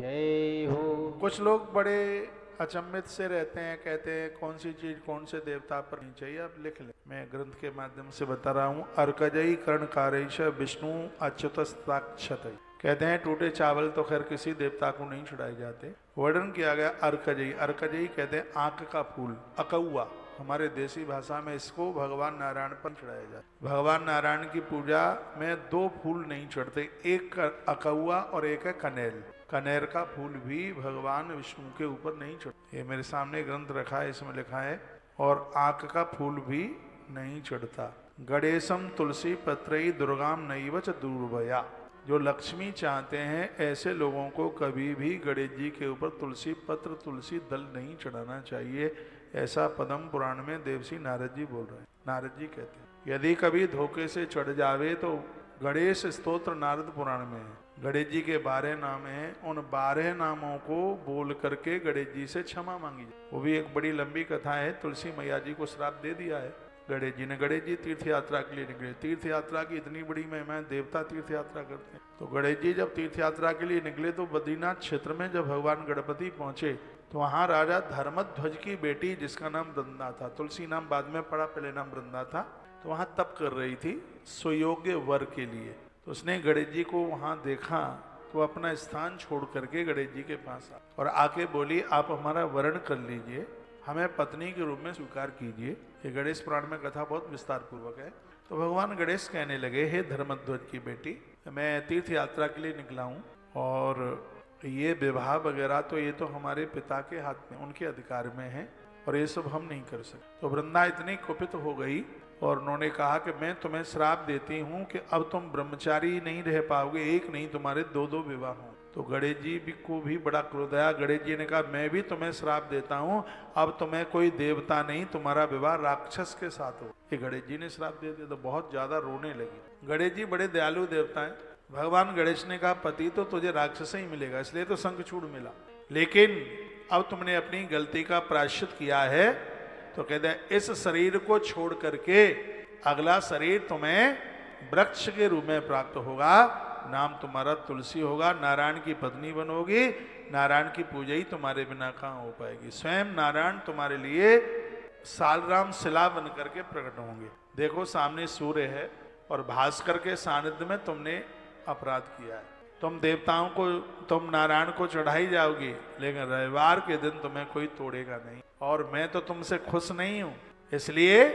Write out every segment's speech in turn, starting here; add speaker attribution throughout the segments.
Speaker 1: जय हो।
Speaker 2: कुछ लोग बड़े अचंभित से रहते हैं, कहते हैं कौन सी चीज कौन से देवता पर नहीं चाहिए। आप लिख लें, मैं ग्रंथ के माध्यम से बता रहा हूँ। अर्कजयी कर्ण कारेश विष्णु अच्युतस्ताक्षत। कहते हैं टूटे चावल तो खैर किसी देवता को नहीं चढ़ाए जाते। वर्णन किया गया अर्कजयी। अर्कजयी कहते हैं आंख का फूल, अकौआ। हमारे देसी भाषा में इसको भगवान नारायण पर चढ़ाया जाता। भगवान नारायण की पूजा में दो फूल नहीं चढ़ते, एक अकौआ और एक है कनेल। कनेर का फूल भी भगवान विष्णु के ऊपर नहीं चढ़ता। ये मेरे सामने ग्रंथ रखा है, इसमें लिखा है। और आंख का फूल भी नहीं चढ़ता। गणेशम तुलसी पत्रई दुर्गाम नैवच दूर्भया। जो लक्ष्मी चाहते हैं ऐसे लोगों को कभी भी गणेश जी के ऊपर तुलसी पत्र तुलसी दल नहीं चढ़ाना चाहिए। ऐसा पद्म पुराण में देवसी नारद जी बोल रहे हैं। नारद जी कहते हैं यदि कभी धोखे से चढ़ जावे तो गणेश स्तोत्र नारद पुराण में है। गणेश जी के 12 नाम हैं, उन 12 नामों को बोल करके गणेश जी से क्षमा मांगी जाए। वो भी एक बड़ी लंबी कथा है। तुलसी मैया जी को श्राप दे दिया है गणेश जी ने। गणेश जी तीर्थ यात्रा के लिए निकले। तीर्थ यात्रा की इतनी बड़ी महिमा है, देवता तीर्थ यात्रा करते हैं। तो गणेश जी जब तीर्थ यात्रा के लिए निकले तो बद्रीनाथ क्षेत्र में जब भगवान गणपति पहुंचे तो वहां राजा धर्मध्वज की बेटी, जिसका नाम वृंदा था, तुलसी नाम बाद में पड़ा, पहले नाम वृंदा था, तो वहां तप कर रही थी सुयोग्य वर के लिए। तो उसने गणेश जी को वहां देखा तो अपना स्थान छोड़ करके गणेश जी के पास आ और आके बोली आप हमारा वर्ण कर लीजिए, हमें पत्नी के रूप में स्वीकार कीजिए। ये गणेश पुराण में कथा बहुत विस्तार पूर्वक है। तो भगवान गणेश कहने लगे, हे धर्मध्वज की बेटी, मैं तीर्थ यात्रा के लिए निकला हूँ और ये विवाह वगैरह तो ये तो हमारे पिता के हाथ में, उनके अधिकार में है और ये सब हम नहीं कर सकते। तो वृंदा इतनी कुपित हो गई और उन्होंने कहा कि मैं तुम्हें श्राप देती हूँ कि अब तुम ब्रह्मचारी नहीं रह पाओगे, एक नहीं तुम्हारे दो दो विवाह हों। तो गणेश जी को भी बड़ा क्रोध आया। गणेश जी ने कहा मैं भी तुम्हें श्राप देता हूँ, अब तुम्हें कोई देवता नहीं, तुम्हारा विवाह राक्षस के साथ हो। ये गणेश जी ने श्राप दे दिया। तो बहुत ज्यादा रोने लगी। गणेश जी बड़े दयालु देवता है। भगवान गणेश ने कहा पति तो तुझे राक्षस ही मिलेगा, इसलिए तो शंखचूड़ मिला, लेकिन अब तुमने अपनी गलती का प्रायश्चित किया है तो कहते हैं इस शरीर को छोड़ करके अगला शरीर तुम्हें वृक्ष के रूप में प्राप्त होगा। नाम तुम्हारा तुलसी होगा, नारायण की पत्नी बनोगी, नारायण की पूजा ही तुम्हारे बिना कहाँ हो पाएगी। स्वयं नारायण तुम्हारे लिए सालराम शिला बन करके प्रकट होंगे। देखो सामने सूर्य है और भास्कर के सानिध्य में तुमने अपराध किया है। तुम देवताओं को, तुम नारायण को चढ़ाई जाओगी, लेकिन रविवार के दिन तुम्हें कोई तोड़ेगा नहीं। और मैं तो तुमसे खुश नहीं हूं, इसलिए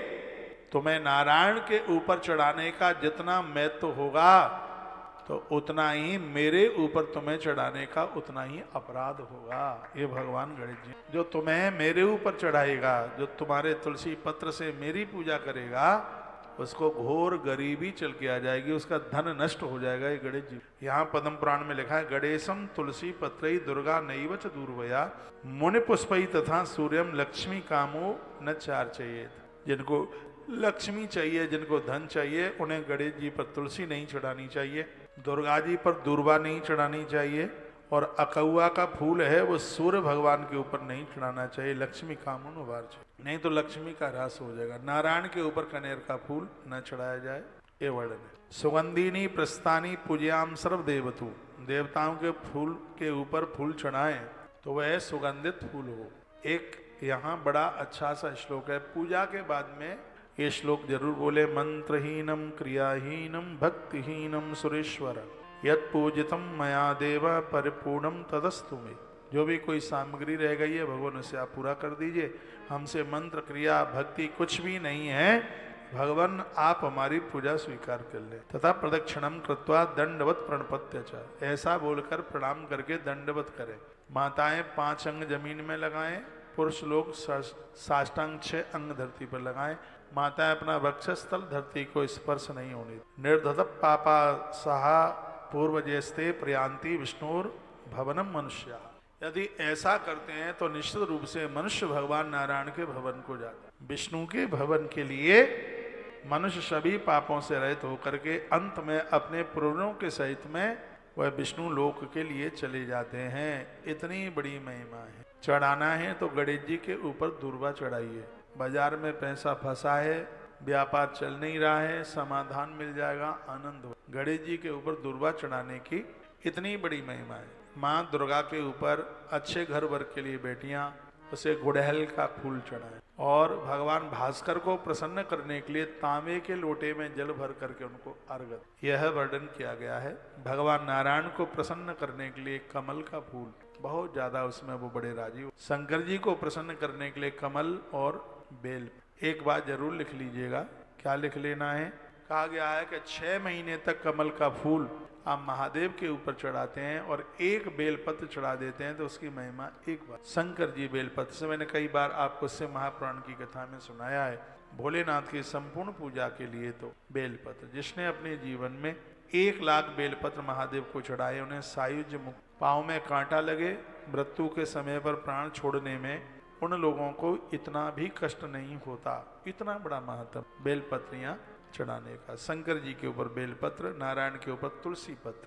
Speaker 2: तुम्हें नारायण के ऊपर चढ़ाने का जितना महत्व होगा तो उतना ही मेरे ऊपर तुम्हें चढ़ाने का उतना ही अपराध होगा। ये भगवान गणेश जी, जो तुम्हें मेरे ऊपर चढ़ाएगा, जो तुम्हारे तुलसी पत्र से मेरी पूजा करेगा, उसको घोर गरीबी चल के आ जाएगी, उसका धन नष्ट हो जाएगा। ये गणेश जी, यहाँ पद्म पुराण में लिखा है गणेशम तुलसी पत्रई दुर्गा नैवच दूर्वया मुनि पुष्पई तथा सूर्यम लक्ष्मी कामो न चार चाहिए। जिनको लक्ष्मी चाहिए, जिनको धन चाहिए, उन्हें गणेश जी पर तुलसी नहीं चढ़ानी चाहिए, दुर्गा जी पर दूर्वा नहीं चढ़ानी चाहिए, और अकौआ का फूल है वो सूर्य भगवान के ऊपर नहीं चढ़ाना चाहिए। लक्ष्मी कामन उबार चाहिए, नहीं तो लक्ष्मी का ह्रास हो जाएगा। नारायण के ऊपर कनेर का फूल न चढ़ाया जाए, ये वर्णन है। सुगंधिनी प्रस्थानी पूज्याम सर्व देवतु। देवताओं के फूल के ऊपर फूल चढ़ाएं तो वह सुगंधित फूल हो। एक यहाँ बड़ा अच्छा सा श्लोक है, पूजा के बाद में ये श्लोक जरूर बोले। मंत्रहीनम क्रियाहीनम भक्तिहीनम सुरेश्वर यत् पूजितम मया देव परिपूर्णम तदस्तु में। जो भी कोई सामग्री रह गई है भगवान उसे आप पूरा कर दीजिए। हमसे मंत्र क्रिया भक्ति कुछ भी नहीं है, भगवान आप हमारी पूजा स्वीकार कर ले। तथा प्रदक्षिणम कृत्वा दंडवत प्रणपत्य च, ऐसा बोलकर प्रणाम करके दंडवत करें। माताएं 5 अंग जमीन में लगाएं, पुरुष लोग साष्टांग 6 अंग धरती पर लगाएं। माताएं अपना वक्षस्थल धरती को स्पर्श नहीं होने। निर्धत पापा सहा पूर्वजस्ते प्रयांति विष्णुर भवनम मनुष्य। यदि ऐसा करते हैं तो निश्चित रूप से मनुष्य भगवान नारायण के भवन को जाता है। विष्णु के भवन के लिए मनुष्य सभी पापों से रहित होकर के अंत में अपने पूर्वजों के सहित में वह विष्णु लोक के लिए चले जाते हैं। इतनी बड़ी महिमा है। चढ़ाना है तो गणेश जी के ऊपर दूर्वा चढ़ाइए। बाजार में पैसा फंसा है, व्यापार चल नहीं रहा है, समाधान मिल जाएगा, आनंद हो। गणेश जी के ऊपर दूर्वा चढ़ाने की इतनी बड़ी महिमा है। माँ दुर्गा के ऊपर अच्छे घर वर के लिए बेटियां उसे गुड़हल का फूल चढ़ाएं और भगवान भास्कर को प्रसन्न करने के लिए तांबे के लोटे में जल भर करके उनको अर्घ, यह वर्णन किया गया है। भगवान नारायण को प्रसन्न करने के लिए कमल का फूल, बहुत ज्यादा उसमें वो बड़े राजी हो। शंकर जी को प्रसन्न करने के लिए कमल और बेल। एक बात जरूर लिख लीजिएगा, क्या लिख लेना है? कहा गया है कि 6 महीने तक कमल का फूल आप महादेव के ऊपर चढ़ाते हैं और एक बेलपत्र चढ़ा देते हैं तो उसकी महिमा एक बार। शंकर जी बेलपत्र से मैंने कई बार आपको शिव महापुराण की कथा में सुनाया है। भोलेनाथ की संपूर्ण पूजा के लिए तो बेलपत्र, जिसने अपने जीवन में 1 लाख बेलपत्र महादेव को चढ़ाए, उन्हें सायुज्य मुक्त, पाँव में कांटा लगे, मृत्यु के समय पर प्राण छोड़ने में उन लोगों को इतना भी कष्ट नहीं होता। इतना बड़ा महत्व बेलपत्रियां चढ़ाने का। शंकर जी के ऊपर बेलपत्र, नारायण के ऊपर तुलसी पत्र।